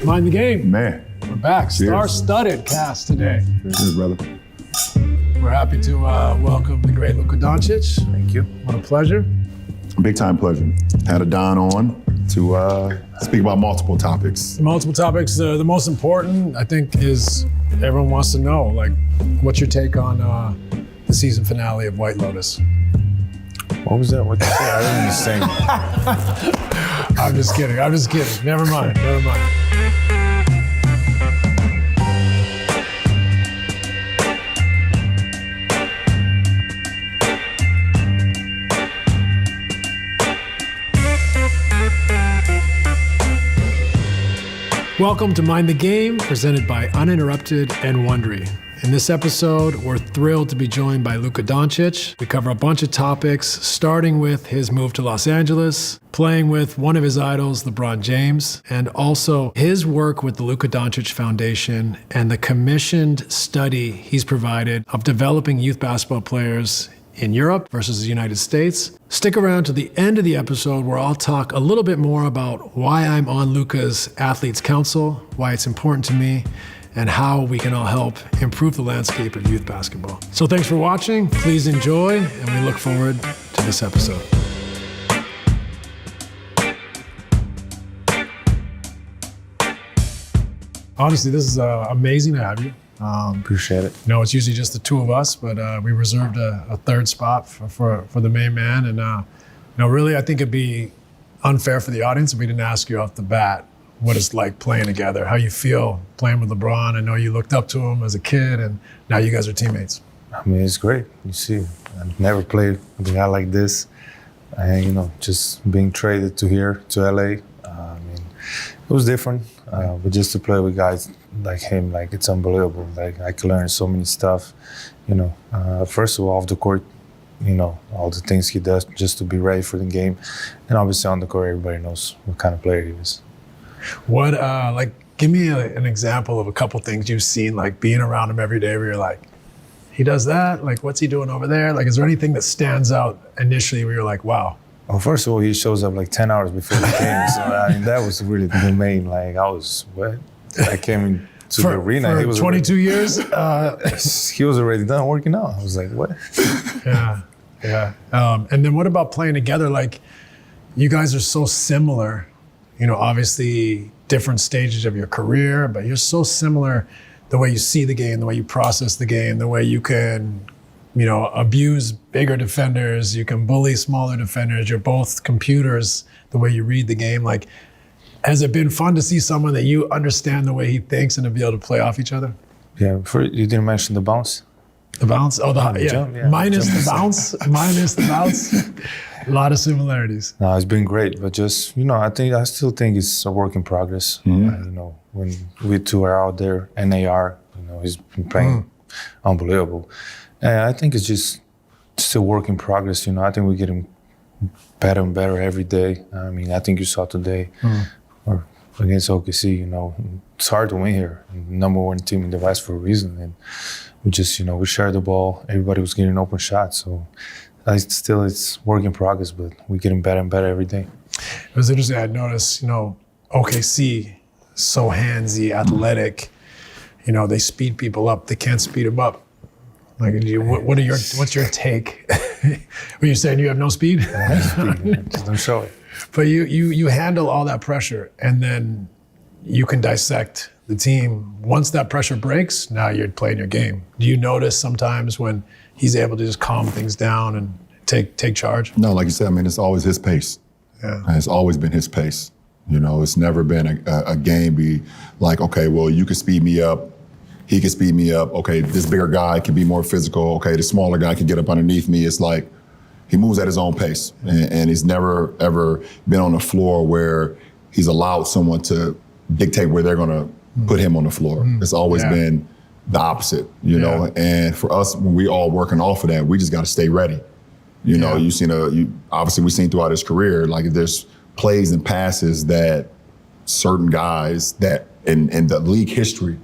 Mind the game. Man. We're back. Cheers. Star-studded cast today. Cheers, brother. We're happy to welcome the great Luka Dončić. Thank you. What a pleasure. Big time pleasure. Had a Don on to speak about multiple topics. Multiple topics. The most important, I think, is everyone wants to know, like, what's your take on the season finale of White Lotus? What was that? What did you say? I didn't understand. I'm just kidding. Never mind. Welcome to Mind the Game, presented by Uninterrupted and Wondery. In this episode, we're thrilled to be joined by Luka Dončić. We cover a bunch of topics, starting with his move to Los Angeles, playing with one of his idols, LeBron James, and also his work with the Luka Dončić Foundation and the commissioned study he's provided of developing youth basketball players in Europe versus the United States. Stick around to the end of the episode where I'll talk a little bit more about why I'm on Luka's Athletes Council, why it's important to me, and how we can all help improve the landscape of youth basketball. So thanks for watching, please enjoy, and we look forward to this episode. Honestly, this is amazing to have you. Appreciate it. You know, it's usually just the two of us, but we reserved a third spot for the main man. And, you know, really, I think it'd be unfair for the audience if we didn't ask you off the bat what it's like playing together, how you feel playing with LeBron. I know you looked up to him as a kid, and now you guys are teammates. I mean, it's great. You see, I've never played with a guy like this. And, you know, just being traded to here, to LA, I mean, it was different. But just to play with guys like him, like, it's unbelievable. Like, I can learn so many stuff, you know. First of all, off the court, you know, all the things he does just to be ready for the game. And obviously on the court, everybody knows what kind of player he is. What, give me an example of a couple things you've seen, like being around him every day where you're like, he does that? Like, what's he doing over there? Like, is there anything that stands out initially where you're like, wow? Well, first of all, he shows up like 10 hours before the game. So, I mean, that was really the main, like, I was, what? I came into the arena. For he was 22 years? He was already done working out. I was like, what? Yeah. And then what about playing together? Like, you guys are so similar, you know, obviously different stages of your career, but you're so similar the way you see the game, the way you process the game, the way you can, you know, abuse bigger defenders, you can bully smaller defenders, you're both computers, the way you read the game. Like, has it been fun to see someone that you understand the way he thinks and to be able to play off each other? Yeah, you didn't mention the bounce. The bounce? Oh, the jump, yeah. Minus the bounce. Minus the bounce. A lot of similarities. No, it's been great, but just, you know, I still think it's a work in progress. Mm-hmm. You know, when we two are out there, NAR, you know, he's been playing unbelievable. And I think it's just still work in progress. You know, I think we're getting better and better every day. I mean, I think you saw today, or against OKC, you know, it's hard to win here. Number one team in the West for a reason. And we just, you know, we shared the ball. Everybody was getting open shots. So it's work in progress, but we're getting better and better every day. It was interesting. I noticed, you know, OKC, so handsy, athletic. You know, they speed people up. They can't speed them up. Like, what's your take? Were you saying you have no speed? Just don't show it. But you handle all that pressure, and then you can dissect the team. Once that pressure breaks, now you're playing your game. Do you notice sometimes when he's able to just calm things down and take charge? No, like you said, I mean, it's always his pace. Yeah. And it's always been his pace. You know, it's never been a game be like, okay, well, you can speed me up. He can speed me up. Okay, this bigger guy can be more physical. Okay, the smaller guy can get up underneath me. It's like he moves at his own pace. And he's never, ever been on the floor where he's allowed someone to dictate where they're going to put him on the floor. It's always been the opposite, you know? And for us, when we all working off of that, we just got to stay ready. You know, obviously we've seen throughout his career, like there's plays and passes that certain guys that in the league history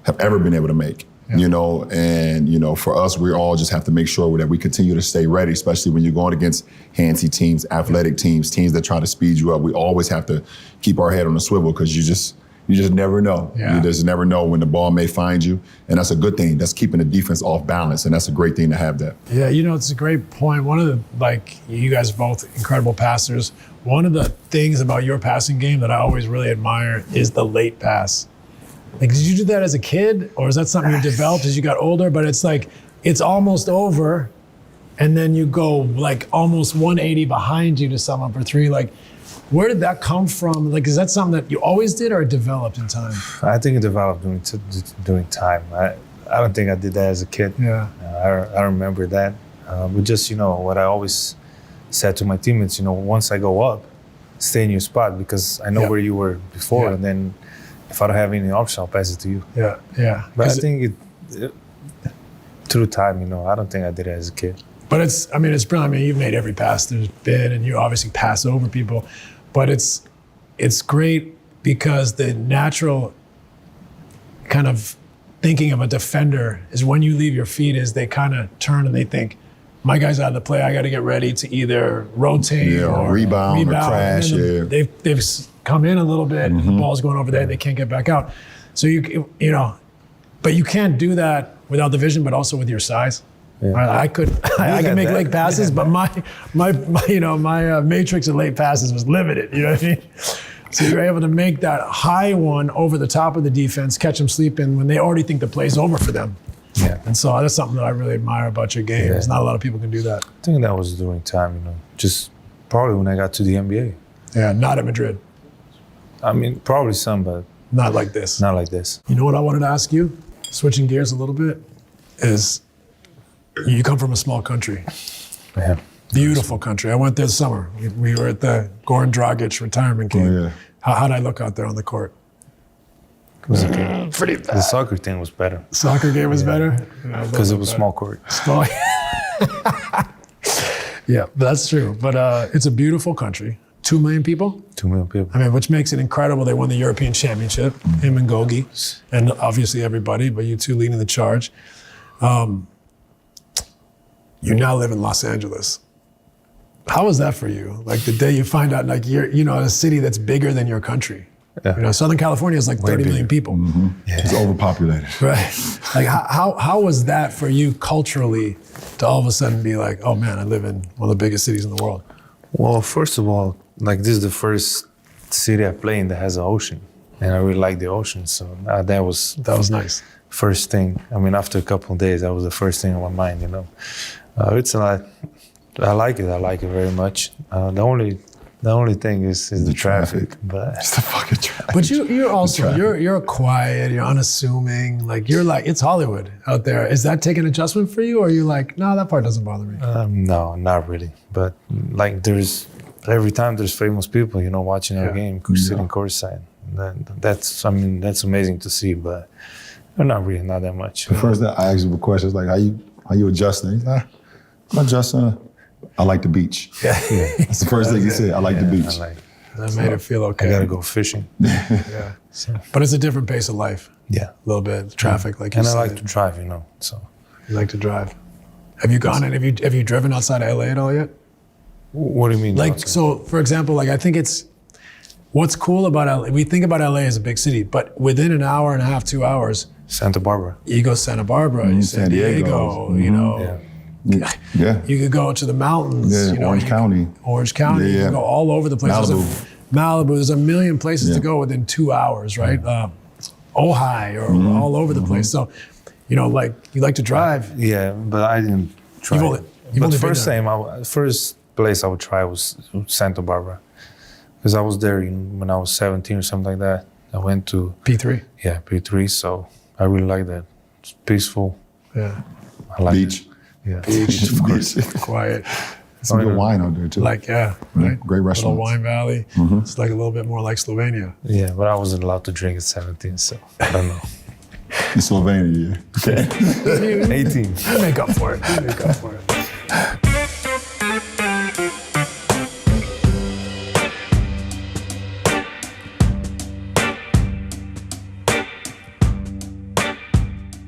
have ever been able to make, you know, and, you know, for us, we all just have to make sure that we continue to stay ready, especially when you're going against handsy teams, athletic teams that try to speed you up. We always have to keep our head on the swivel because You just never know. Yeah. You just never know when the ball may find you. And that's a good thing. That's keeping the defense off balance. And that's a great thing to have that. Yeah, it's a great point. One of the, you guys are both incredible passers. One of the things about your passing game that I always really admire is the late pass. Like, did you do that as a kid? Or is that something you developed as you got older? But it's like, it's almost over. And then you go like almost 180 behind you to someone for three. Like, where did that come from? Like, is that something that you always did or it developed in time? I think it developed during time. I don't think I did that as a kid. Yeah. I remember that. But just, what I always said to my teammates, once I go up, stay in your spot because I know where you were before. Yeah. And then if I don't have any option, I'll pass it to you. Yeah, yeah. But I think it through time, I don't think I did it as a kid. But it's brilliant. I mean, you've made every pass there's been, and you obviously pass over people. But it's great because the natural kind of thinking of a defender is when you leave your feet is they kind of turn and they think, my guy's out of the play. I got to get ready to either rotate or rebound or crash. They've come in a little bit. And the ball's going over there. They can't get back out. So but you can't do that without the vision, but also with your size. Yeah. I could make late passes, but my matrix of late passes was limited. You know what I mean? So you're able to make that high one over the top of the defense, catch them sleeping when they already think the play's over for them. Yeah. And so that's something that I really admire about your game. There's not a lot of people can do that. I think that was during time, just probably when I got to the NBA. Yeah, not at Madrid. I mean, probably some, but not like this. Not like this. You know what I wanted to ask you? Switching gears a little bit is you come from a small country. Yeah. Beautiful country. I went there this summer. We were at the Goran Dragic retirement game. Oh, yeah. How'd I look out there on the court? It was okay. Pretty bad. The soccer thing was better. Soccer game was better? Because it was small court. Small. Yeah, that's true. But it's a beautiful country. 2 million people? 2 million people. I mean, which makes it incredible. They won the European Championship, him and Gogi, and obviously everybody, but you two leading the charge. You now live in Los Angeles. How was that for you? Like the day you find out, like you're, in a city that's bigger than your country. Yeah. Southern California is like 30 million people. Mm-hmm. Yeah. It's overpopulated. Right. Like how was that for you culturally to all of a sudden be like, oh man, I live in one of the biggest cities in the world? Well, first of all, like this is the first city I play in that has an ocean. And I really like the ocean. So that was nice. First thing. I mean, after a couple of days, that was the first thing on my mind, It's a lot. I like it. I like it very much. The only thing is the traffic. But it's the fucking traffic. But you're also you're quiet. You're unassuming. Like you're like it's Hollywood out there. Is that take an adjustment for you, or are you like no, that part doesn't bother me? No, not really. But like every time there's famous people, watching our game, sitting courtside. That's amazing to see. But not really, not that much. The first thing I asked you a question is like, how you adjusting? He's like, I'm adjusting. I like the beach. Yeah. That's the first thing he said. I like the beach. That made it feel okay. I gotta go fishing. Yeah. But it's a different pace of life. Yeah. A little bit. Traffic, like you said. And I like to drive, so. You like to drive. Have you gone and have you driven outside of LA at all yet? What do you mean? Like, so for example, like I think it's, what's cool about LA, we think about LA as a big city, but within an hour and a half, 2 hours. Santa Barbara. You go Santa Barbara, San Diego, Yeah. You could go to the mountains. Yeah, Orange County. Orange County. Yeah. You can go all over the place. Malibu. There's a million places to go within 2 hours, right? Ojai or all over the place. So, like you like to drive. Yeah, but I didn't try. But first place I would try was Santa Barbara, because I was there when I was 17 or something like that. I went to P3. Yeah, P3. So I really like that. It's peaceful. Yeah. I like Beach. it. Yeah. Beach, of course. Quiet. Some good wine out there too. Like, right? Great restaurants. Little wine valley. It's like a little bit more like Slovenia. Yeah, but I wasn't allowed to drink at 17, so I don't know. In Slovenia, yeah. Okay. 18. You make up for it.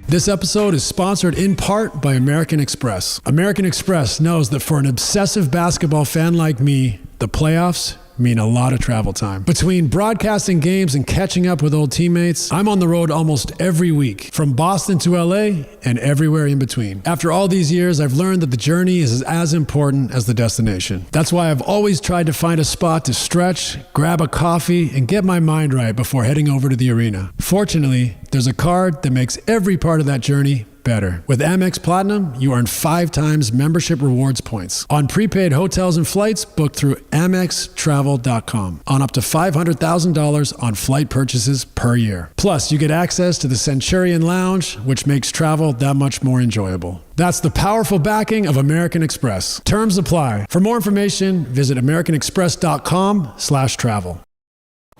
This episode is sponsored in part by American Express. American Express knows that for an obsessive basketball fan like me, the playoffs mean a lot of travel time. Between broadcasting games and catching up with old teammates, I'm on the road almost every week, from Boston to LA and everywhere in between. After all these years, I've learned that the journey is as important as the destination. That's why I've always tried to find a spot to stretch, grab a coffee, and get my mind right before heading over to the arena. Fortunately, there's a card that makes every part of that journey better. With Amex Platinum, you earn 5 times membership rewards points on prepaid hotels and flights booked through AmexTravel.com on up to $500,000 on flight purchases per year. Plus, you get access to the Centurion Lounge, which makes travel that much more enjoyable. That's the powerful backing of American Express. Terms apply. For more information, visit americanexpress.com/travel.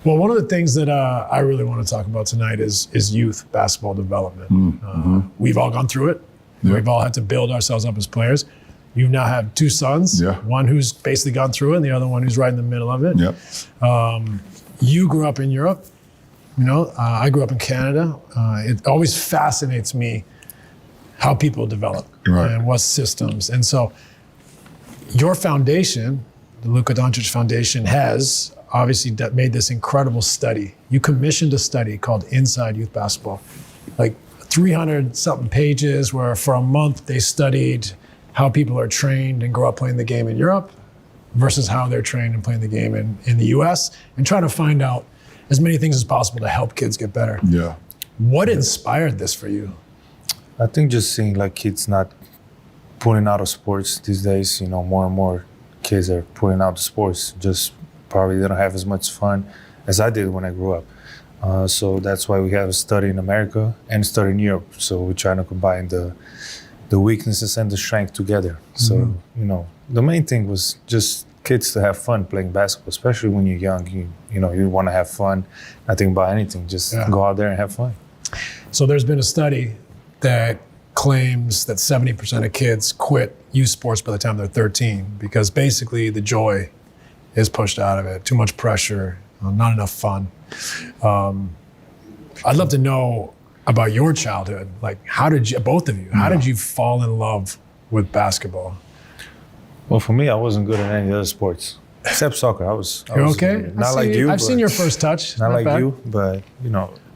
Well, one of the things that I really want to talk about tonight is youth basketball development. We've all gone through it. Yeah. We've all had to build ourselves up as players. You now have 2 sons, one who's basically gone through it and the other one who's right in the middle of it. Yep. You grew up in Europe. I grew up in Canada. It always fascinates me how people develop and what systems. And so your foundation, the Luka Dončić Foundation, has obviously made this incredible study. You commissioned a study called Inside Youth Basketball, like 300 something pages, where for a month they studied how people are trained and grow up playing the game in Europe versus how they're trained and playing the game in the US, and trying to find out as many things as possible to help kids get better. Yeah. What inspired this for you? I think just seeing like kids not pulling out of sports these days, more and more kids are pulling out of sports, just probably they don't have as much fun as I did when I grew up. So that's why we have a study in America and a study in Europe. So we're trying to combine the weaknesses and the strength together. So, the main thing was just kids to have fun playing basketball, especially when you're young. You want to have fun, not think about anything, just go out there and have fun. So there's been a study that claims that 70% of kids quit youth sports by the time they're 13 because basically the joy is pushed out of it. Too much pressure, not enough fun. I'd love to know about your childhood. Like, how did you fall in love with basketball? Well, for me, I wasn't good at any other sports except soccer. I was okay? Not like you. I've seen your first touch. Not like bad. you, but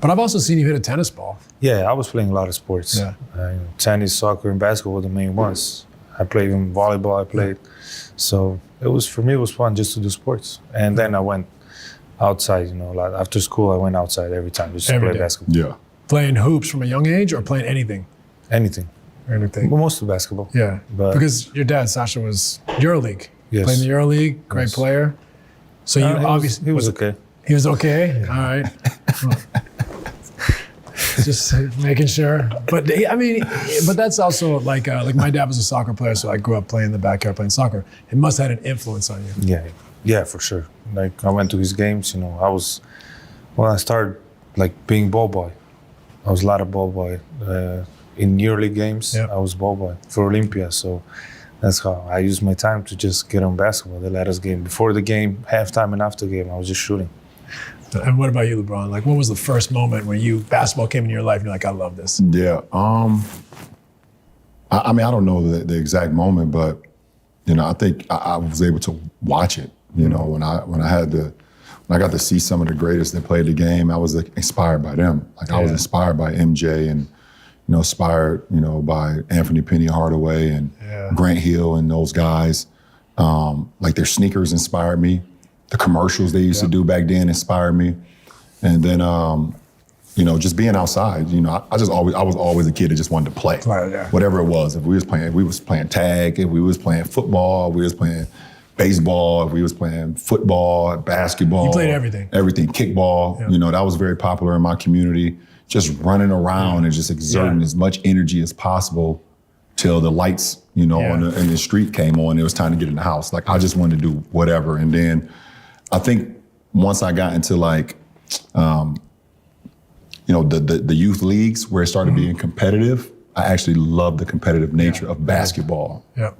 But I've also seen you hit a tennis ball. Yeah, I was playing a lot of sports. Yeah. Tennis, soccer, and basketball were the main ones. I played even volleyball. So it was fun just to do sports. And then I went outside. Like after school, I went outside every time just to play basketball. Yeah. Playing hoops from a young age, or playing anything? Anything. Anything. But mostly basketball. Yeah. But because your dad, Sasha, was EuroLeague. Yes. Played in the EuroLeague, great player. So you obviously he was okay. He was okay. Yeah. All right. Just making sure. But that's also like my dad was a soccer player, so I grew up playing in the backyard playing soccer. It must have had an influence on you. Yeah, for sure. Like I went to his games. I started like being ball boy. I was a lot of ball boy in EuroLeague games. Yep. I was ball boy for Olympia, so that's how I used my time to just get on basketball. They let us game before the game, halftime, and after the game. I was just shooting. And what about you, LeBron? Like, what was the first moment when basketball came into your life and you're like, I love this? Yeah. I don't know the exact moment, but I think I was able to watch it. When I got to see some of the greatest that played the game, I was inspired by them. Like I was inspired by MJ and inspired by Anthony Penny Hardaway and Grant Hill and those guys. Like their sneakers inspired me. The commercials they used to do back then inspired me. And then, just being outside, I was always a kid that just wanted to play. Whatever it was. If we was playing tag, if we was playing football, we was playing baseball, if we was playing football, basketball. You played everything. Everything, kickball. Yeah. That was very popular in my community. Just running around and just exerting as much energy as possible till the lights, in the street came on. It was time to get in the house. Like I just wanted to do whatever. And then I think once I got into like, the youth leagues where it started being competitive, I actually loved the competitive nature of basketball. Yeah.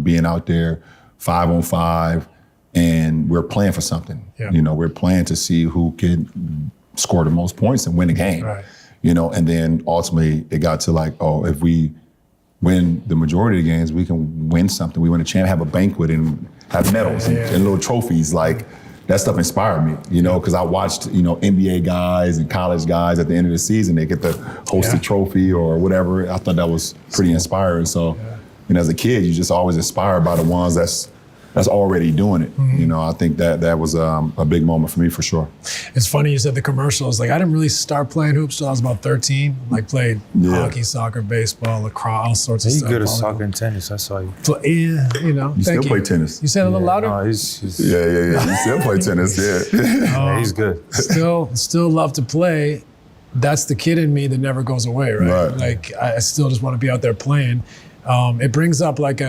Being out there 5-on-5 and we're playing for something. Yeah. We're playing to see who can score the most points and win the game. Right. And then ultimately it got to like, if we win the majority of the games, we can win something. We win a champ, have a banquet, and have medals and little trophies. Like, that stuff inspired me, you know, because I watched, you know, NBA guys and college guys at the end of the season, they get to host a trophy or whatever. I thought that was pretty inspiring. So, you know, as a kid, you're just always inspired by the ones that's already doing it. You know, I think that was a big moment for me, for sure. It's funny you said the commercials. Like, I didn't really start playing hoops till I was about 13. Like, played hockey, soccer, baseball, lacrosse, all sorts of stuff. You're good at soccer and tennis. I saw you. Yeah, you know. You still play tennis. You said a little louder? No, he's Yeah. You still play tennis, yeah, he's good. Still love to play. That's the kid in me that never goes away, right? Like, I still just want to be out there playing. It brings up like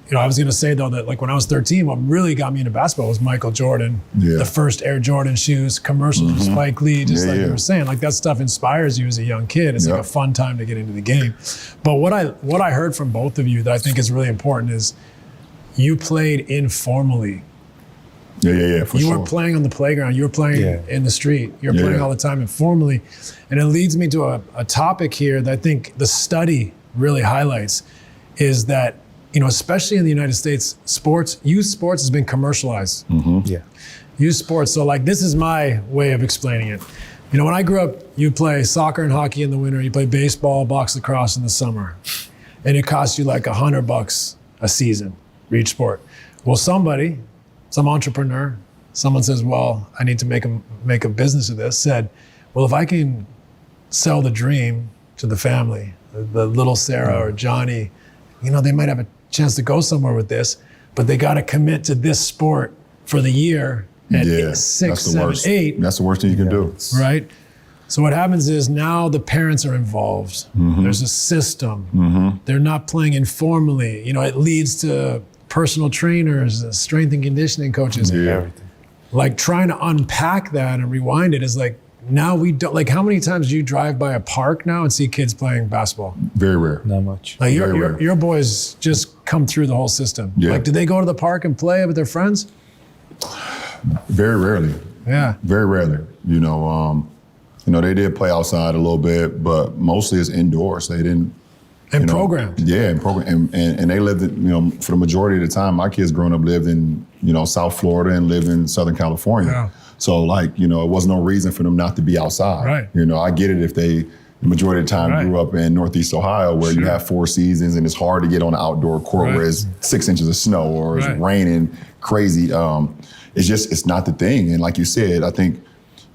you know, I was going to say, though, that like when I was 13, what really got me into basketball was Michael Jordan, the first Air Jordan shoes, commercials for Spike Lee, just like you were saying. Like, that stuff inspires you as a young kid. It's like a fun time to get into the game. But what I heard from both of you that I think is really important is you played informally. For you sure. You weren't playing on the playground. You were playing in the street. You were playing all the time informally. And it leads me to a topic here that I think the study really highlights is that, you know, especially in the United States, youth sports has been commercialized. Youth sports. So like, this is my way of explaining it. You know, when I grew up, you play soccer and hockey in the winter, you play baseball, box lacrosse in the summer. And it costs you like $100 a season for each sport. Well, some entrepreneur, someone says, well, I need to make a business of this, said, well, if I can sell the dream to the family, the little Sarah or Johnny, you know, they might have a chance to go somewhere with this, but they got to commit to this sport for the year at 6, 7, 8. That's the worst thing you can do. Right? So what happens is now the parents are involved. There's a system. They're not playing informally. You know, it leads to personal trainers, strength and conditioning coaches. Like, trying to unpack that and rewind it is like, now we don't, like, how many times do you drive by a park now and see kids playing basketball? Very rare. Not much. Like, your boys just come through the whole system. Like, do they go to the park and play with their friends? Very rarely. Very rarely. You know, they did play outside a little bit, but mostly it's indoors. They didn't. And programmed. And program. And they lived, you know, for the majority of the time, my kids growing up lived in, you know, South Florida and lived in Southern California. So, like, you know, it was no reason for them not to be outside. You know, I get it if they, the majority of the time, grew up in Northeast Ohio where you have 4 seasons and it's hard to get on the outdoor court where it's 6 inches of snow or it's raining crazy. It's not the thing. And like you said, I think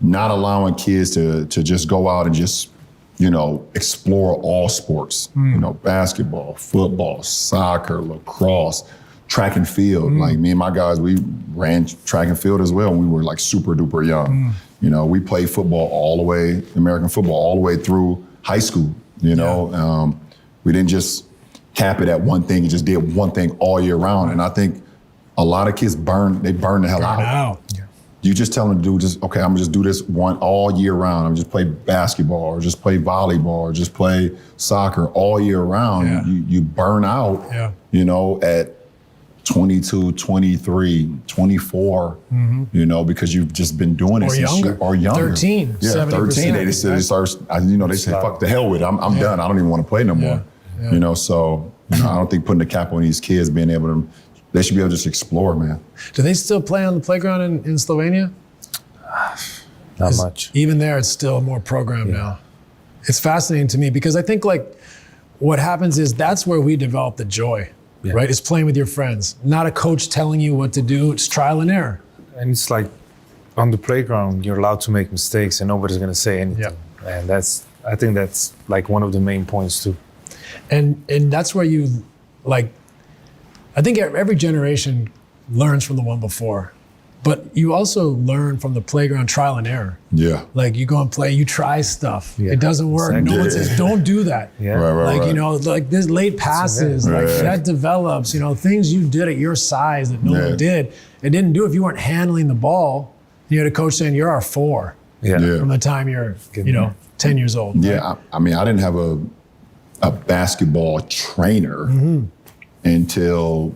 not allowing kids to just go out and just, you know, explore all sports, you know, basketball, football, soccer, lacrosse, track and field. Like, me and my guys, we ran track and field as well when we were like super duper young. You know, we played football all the way, American football, all the way through high school, you know. We didn't just cap it at one thing and just did one thing all year round. And I think a lot of kids burn the hell out. You just tell them to do I'm gonna just do this one all year round. I'm just play basketball or just play volleyball or just play soccer all year round. You burn out, you know, at 22, 23, 24, you know, because you've just been doing it since you are younger. 13, 13. They just start, you know, they say, fuck the hell with it. I'm done. I don't even want to play no more. You know, so you know, I don't think putting the cap on these kids being able to, they should be able to just explore, man. Do they still play on the playground in Slovenia? Not much. Even there, it's still more programmed now. It's fascinating to me because I think, like, what happens is that's where we develop the joy, right? It's playing with your friends, not a coach telling you what to do. It's trial and error. And it's like, on the playground, you're allowed to make mistakes and nobody's going to say anything. And I think that's like one of the main points too. And that's where you, like, I think every generation learns from the one before, but you also learn from the playground trial and error. Like, you go and play, you try stuff. It doesn't work. No one says, don't do that. Like, you know, like this late passes, like that develops, you know, things you did at your size that no one did. It didn't do if you weren't handling the ball. You had a coach saying, you're our 4 from the time you're, you know, 10 years old. I mean, I didn't have a basketball trainer until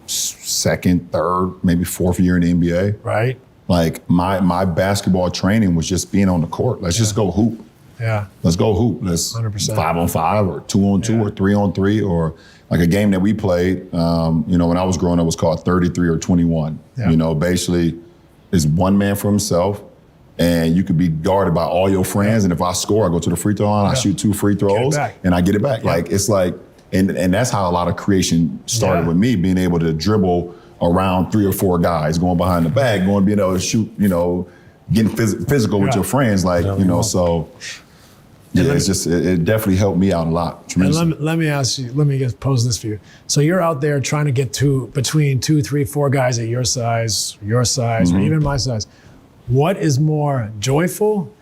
second, third, maybe fourth year in the NBA. Right. Like, my basketball training was just being on the court. Let's just go hoop. Yeah. Let's go hoop. Let's 100%. 5-on-5 or 2-on-2 or 3-on-3 or like a game that we played, when I was growing up, was called 33 or 21. Yeah. Basically, it's one man for himself, and you could be guarded by all your friends. And if I score, I go to the free throw line, I shoot 2 free throws, and I get it back. Yeah. And that's how a lot of creation started with me, being able to dribble around 3 or 4 guys, going behind the back, being able to shoot, getting physical with your friends, so. Yeah, it definitely helped me out a lot. And let me ask you, pose this for you. So you're out there trying to get between 2, 3, 4 guys at your size, or even my size. What is more joyful?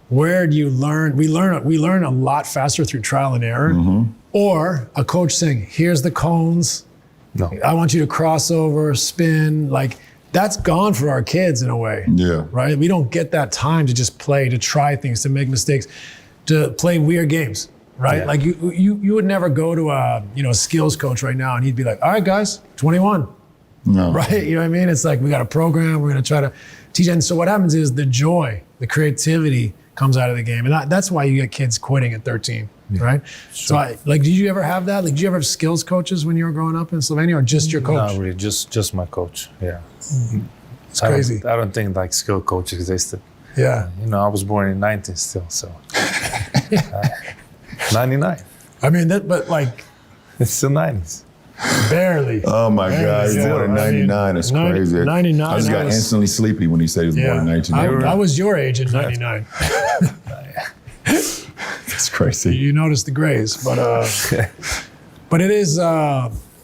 Where do you learn? We learn a lot faster through trial and error, or a coach saying, "Here's the cones. No. I want you to cross over, spin." Like that's gone for our kids in a way. Yeah. Right. We don't get that time to just play, to try things, to make mistakes, to play weird games. Right. Yeah. Like you would never go to a skills coach right now and he'd be like, "All right, guys, 21." No. Right? You know what I mean? It's like we got a program, we're going to try to teach. And so what happens is the joy, the creativity comes out of the game. And that's why you get kids quitting at 13, right? Sure. So did you ever have that? Like, did you ever have skills coaches when you were growing up in Slovenia, or just your coach? Not really, just my coach, yeah. It's crazy. I don't think like skill coach existed. Yeah. I was born in 90s still, so. 99. I mean, but like. It's still 90s. Barely. Oh my God, he was born in 99. That's crazy. 99. I just got instantly sleepy when he said he was born in 1999. I was your age in 99. That's crazy. You noticed the grays, but it is,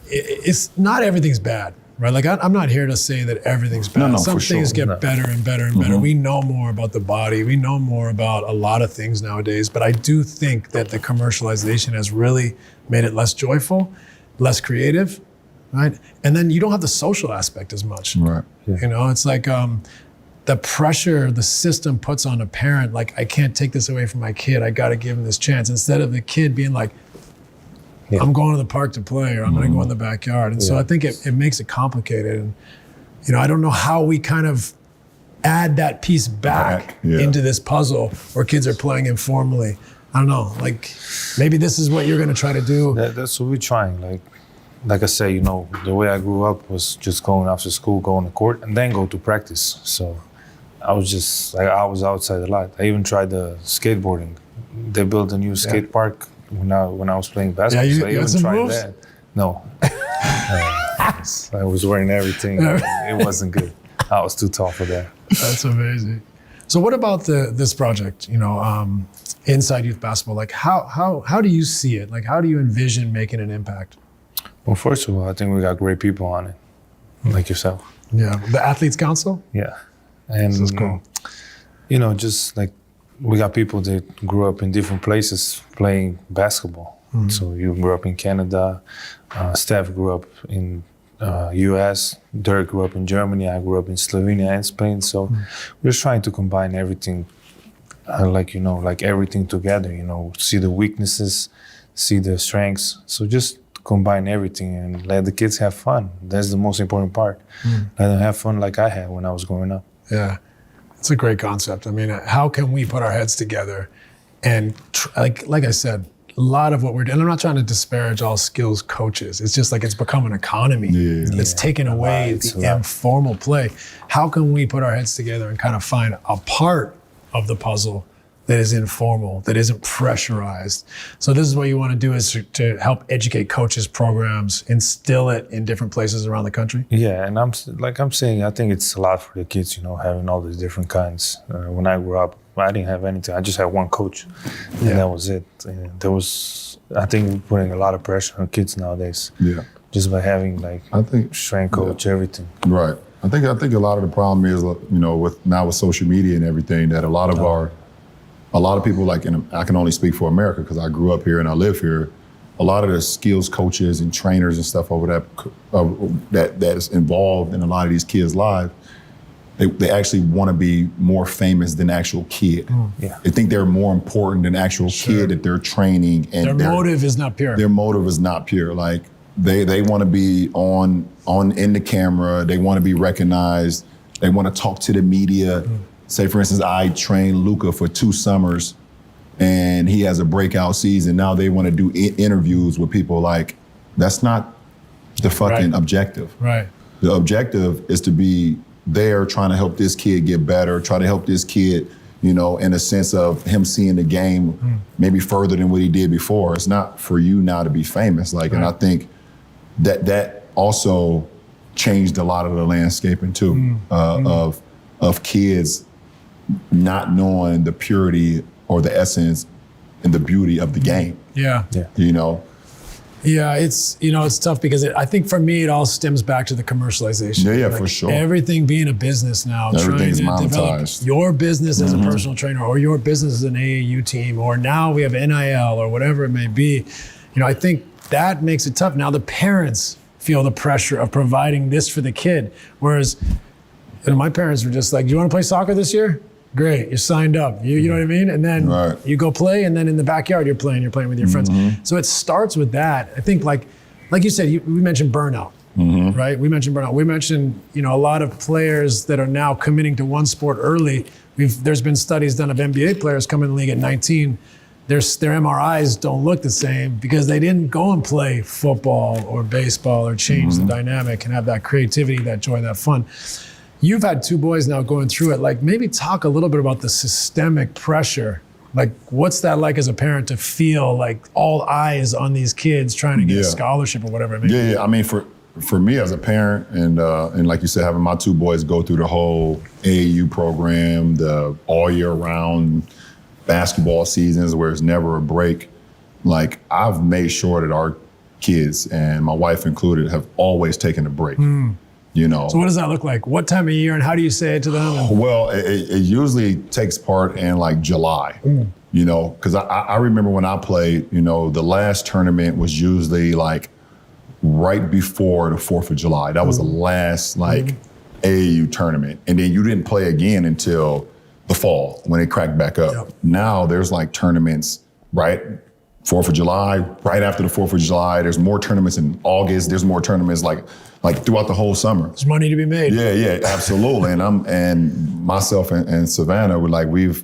it's not everything's bad, right? Like I'm not here to say that everything's bad. No, Some for things sure. get better and better and better. We know more about the body. We know more about a lot of things nowadays, but I do think that the commercialization has really made it less joyful, less creative, right? And then you don't have the social aspect as much. Right. Yeah. It's like the pressure the system puts on a parent, like, I can't take this away from my kid. I got to give him this chance. Instead of the kid being like, I'm going to the park to play, or I'm going to go in the backyard. And so I think it makes it complicated. And, I don't know how we kind of add that piece back into this puzzle where kids are playing informally. I don't know, like maybe this is what you're going to try to do. That's what we're trying. Like I say, the way I grew up was just going after school, go on the court, and then go to practice. So I was outside a lot. I even tried the skateboarding. They built a new skate park when I was playing basketball. Yeah, so I even tried that. No. I was wearing everything. It wasn't good. I was too tall for that. That's amazing. So what about this project, Inside Youth Basketball? Like how do you see it? Like how do you envision making an impact? Well, first of all, I think we got great people on it, like yourself. Yeah, the Athletes Council? Yeah. And, this is cool. Just like we got people that grew up in different places playing basketball. So you grew up in Canada, Steph grew up in US, Dirk grew up in Germany, I grew up in Slovenia and Spain. So we're just trying to combine everything, like everything together, see the weaknesses, see the strengths. So just combine everything and let the kids have fun. That's the most important part. Let them have fun like I had when I was growing up. Yeah, it's a great concept. I mean, how can we put our heads together and like I said, a lot of what we're doing, and I'm not trying to disparage all skills coaches. It's just like it's become an economy. It's taken away the informal play. How can we put our heads together and kind of find a part of the puzzle that is informal, that isn't pressurized? So this is what you want to do, is to help educate coaches, programs, instill it in different places around the country? Yeah, and I'm saying, I think it's a lot for the kids, having all these different kinds. When I grew up, I didn't have anything. I just had one coach, and that was it. And I think we're putting a lot of pressure on kids nowadays. Yeah. Just by having strength coach, everything. Right. I think a lot of the problem is, with social media and everything, that a lot of people, I can only speak for America because I grew up here and I live here. A lot of the skills coaches and trainers and stuff over that is involved in a lot of these kids' lives, they actually want to be more famous than the actual kid. They think they're more important than the actual kid that they're training. And their motive is not pure. Their motive is not pure. Like they want to be in the camera. They want to be recognized. They want to talk to the media. Say, for instance, I trained Luka for 2 summers and he has a breakout season. Now they want to do interviews with people. Like, that's not the fucking objective. Right. The objective is to be there trying to help this kid get better, try to help this kid, you know, in a sense of him seeing the game maybe further than what he did before. It's not for you now to be famous. Like, and I think that also changed a lot of the landscaping too, of kids not knowing the purity or the essence and the beauty of the game. Yeah. You know? Yeah, it's, you know, it's tough because I think for me, it all stems back to the commercialization. Yeah, like for sure. Everything being a business now, Everything's trying to develop monetized. your business as a personal trainer or your business as an AAU team, or now we have NIL or whatever it may be. You know, I think that makes it tough. Now the parents feel the pressure of providing this for the kid. Whereas, you know, my parents were just like, do you want to play soccer this year? Great, you're signed up. You know what I mean? And then you go play, and then in the backyard you're playing with your friends. So it starts with that. I think like you said, we mentioned burnout, right? We mentioned burnout. We mentioned, you know, a lot of players that are now committing to one sport early. There's been studies done of NBA players coming in the league at 19. Their MRIs don't look the same because they didn't go and play football or baseball or change the dynamic and have that creativity, that joy, that fun. You've had two boys now going through it. Like, maybe talk a little bit about the systemic pressure. Like, what's that like as a parent to feel like all eyes on these kids trying to get a scholarship or whatever it may be? Yeah. I mean, for me as a parent, and like you said, having my two boys go through the whole AAU program, the all year round basketball seasons where it's never a break. Like, I've made sure that our kids, and my wife included, have always taken a break. You know. So what does that look like? What time of year and how do you say it to them? Well, it usually takes part in like July, you know, because I remember when I played, you know, the last tournament was usually like right before the 4th of July. That was the last like AAU tournament. And then you didn't play again until the fall when it cracked back up. Now there's like tournaments, right? 4th of July, right after the 4th of July. There's more tournaments in August. There's more tournaments like throughout the whole summer. There's money to be made. Yeah, absolutely. And myself and Savannah we've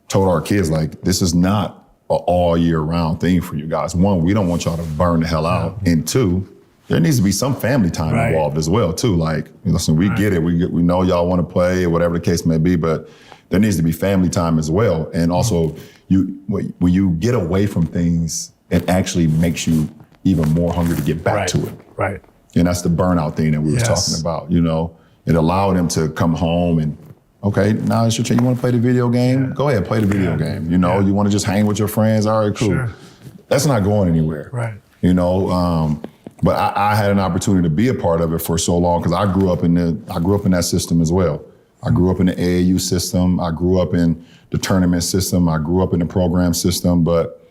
told our kids, like, this is not an all year round thing for you guys. One, we don't want y'all to burn the hell out. And two, there needs to be some family time involved as well too. Like, listen, we get it. We know y'all want to play, whatever the case may be, but there needs to be family time as well. And also, when you get away from things, it actually makes you even more hungry to get back to it. Right. And that's the burnout thing that we were talking about, you know. It allowed them to come home and, okay, now it's your chance. You want to play the video game? Go ahead, play the video game. You know, you want to just hang with your friends? All right, cool. That's not going anywhere. Right. You know, but I had an opportunity to be a part of it for so long because I grew up in that system as well. I grew up in the AAU system. I grew up in the tournament system. I grew up in the program system. But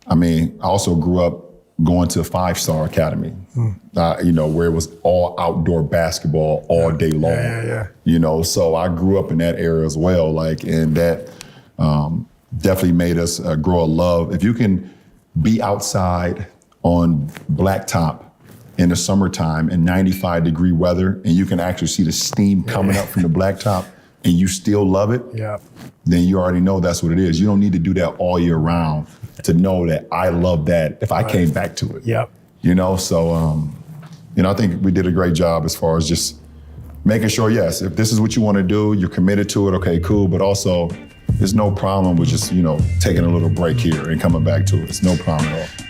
I mean, I also grew up going to a 5-star academy, you know, where it was all outdoor basketball all day long. You know, so I grew up in that era as well. Like, and that definitely made us grow a love. If you can be outside on blacktop in the summertime in 95-degree weather, and you can actually see the steam coming up from the blacktop, and you still love it, then you already know that's what it is. You don't need to do that all year round to know that I love that if I came back to it. You know, so, you know, I think we did a great job as far as just making sure, yes, if this is what you want to do, you're committed to it, okay, cool, but also there's no problem with just, you know, taking a little break here and coming back to it. It's no problem at all.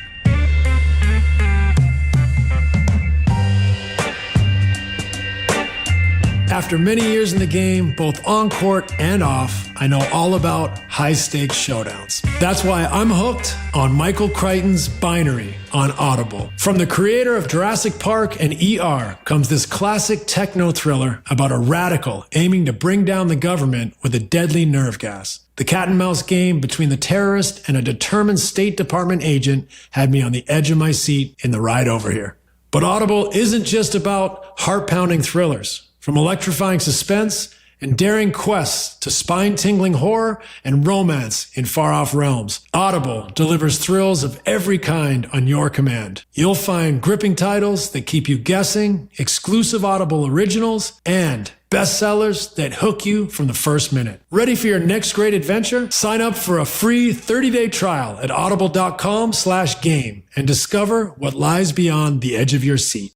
After many years in the game, both on court and off, I know all about high-stakes showdowns. That's why I'm hooked on Michael Crichton's Binary on Audible. From the creator of Jurassic Park and ER comes this classic techno thriller about a radical aiming to bring down the government with a deadly nerve gas. The cat and mouse game between the terrorist and a determined State Department agent had me on the edge of my seat in the ride over here. But Audible isn't just about heart-pounding thrillers. From electrifying suspense and daring quests to spine-tingling horror and romance in far-off realms. Audible delivers thrills of every kind on your command. You'll find gripping titles that keep you guessing, exclusive Audible originals, and bestsellers that hook you from the first minute. Ready for your next great adventure? Sign up for a free 30-day trial at audible.com/game and discover what lies beyond the edge of your seat.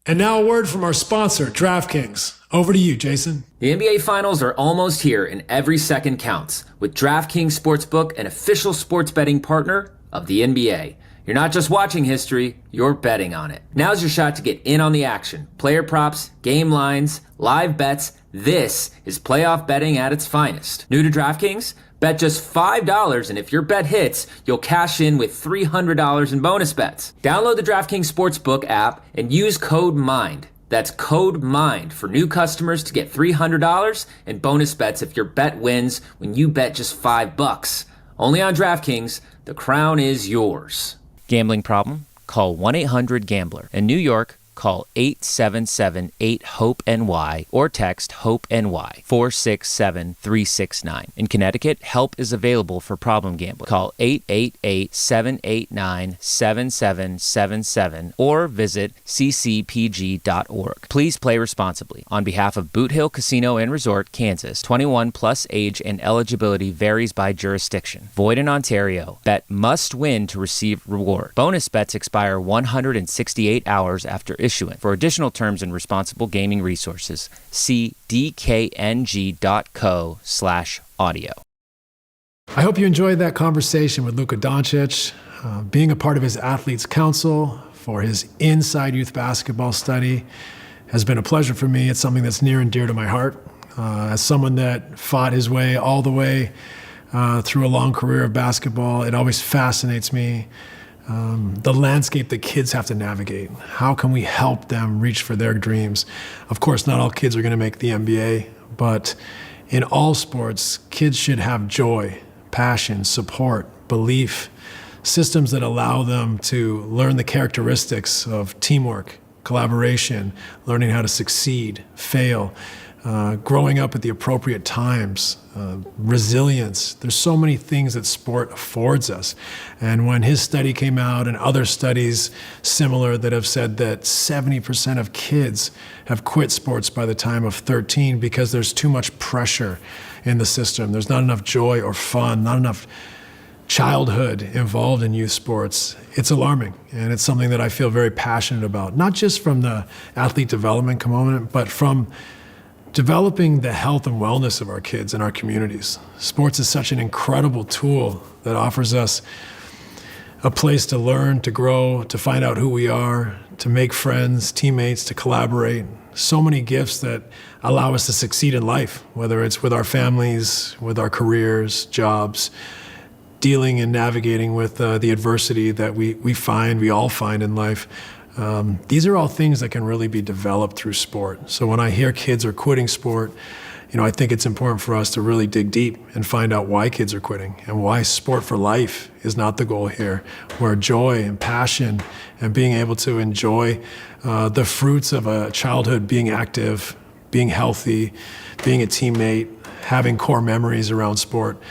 And now a word from our sponsor, DraftKings. Over to you, Jason. The NBA Finals are almost here and every second counts with DraftKings Sportsbook, an official sports betting partner of the NBA. You're not just watching history, you're betting on it. Now's your shot to get in on the action. Player props, game lines, live bets. This is playoff betting at its finest. New to DraftKings? Bet just $5, and if your bet hits, you'll cash in with $300 in bonus bets. Download the DraftKings Sportsbook app and use code MIND. That's code MIND for new customers to get $300 in bonus bets if your bet wins when you bet just $5. Only on DraftKings, the crown is yours. Gambling problem? Call 1-800-GAMBLER. In New York, call 877-8-HOPE-NY or text HOPE-NY 467-369. In Connecticut, help is available for problem gambling. Call 888-789-7777 or visit ccpg.org. Please play responsibly. On behalf of Boot Hill Casino and Resort, Kansas, 21 plus age and eligibility varies by jurisdiction. Void in Ontario. Bet must win to receive reward. Bonus bets expire 168 hours after issuance. For additional terms and responsible gaming resources, see dkng.co/audio. I hope you enjoyed that conversation with Luka Dončić. Being a part of his Athletes Council for his Inside Youth Basketball study has been a pleasure for me. It's something that's near and dear to my heart. As someone that fought his way all the way through a long career of basketball, it always fascinates me. The landscape that kids have to navigate. How can we help them reach for their dreams? Of course, not all kids are going to make the NBA, but in all sports, kids should have joy, passion, support, belief, systems that allow them to learn the characteristics of teamwork, collaboration, learning how to succeed, fail, growing up at the appropriate times, resilience. There's so many things that sport affords us. And when his study came out and other studies similar that have said that 70% of kids have quit sports by the time of 13 because there's too much pressure in the system. There's not enough joy or fun, not enough childhood involved in youth sports. It's alarming, and it's something that I feel very passionate about, not just from the athlete development component, but from developing the health and wellness of our kids and our communities. Sports is such an incredible tool that offers us a place to learn, to grow, to find out who we are, to make friends, teammates, to collaborate. So many gifts that allow us to succeed in life, whether it's with our families, with our careers, jobs, dealing and navigating with the adversity that we all find in life. These are all things that can really be developed through sport. So when I hear kids are quitting sport, I think it's important for us to really dig deep and find out why kids are quitting and why sport for life is not the goal here, where joy and passion and being able to enjoy the fruits of a childhood, being active, being healthy, being a teammate, having core memories around sport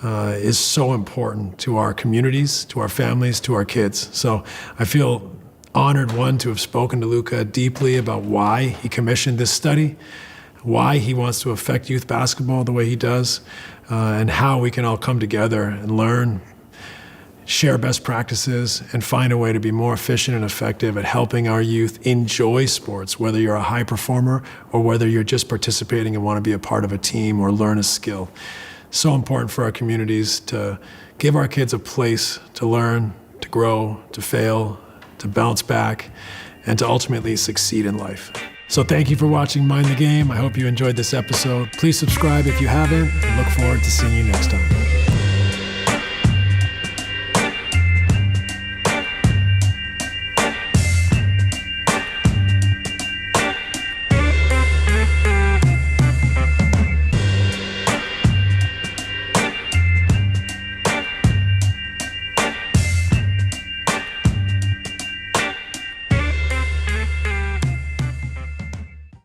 is so important to our communities, to our families, to our kids. So I feel honored, one, to have spoken to Luka deeply about why he commissioned this study, why he wants to affect youth basketball the way he does, and how we can all come together and learn, share best practices, and find a way to be more efficient and effective at helping our youth enjoy sports, whether you're a high performer or whether you're just participating and want to be a part of a team or learn a skill. So important for our communities to give our kids a place to learn, to grow, to fail, to bounce back, and to ultimately succeed in life. So thank you for watching Mind the Game. I hope you enjoyed this episode. Please subscribe if you haven't, and look forward to seeing you next time.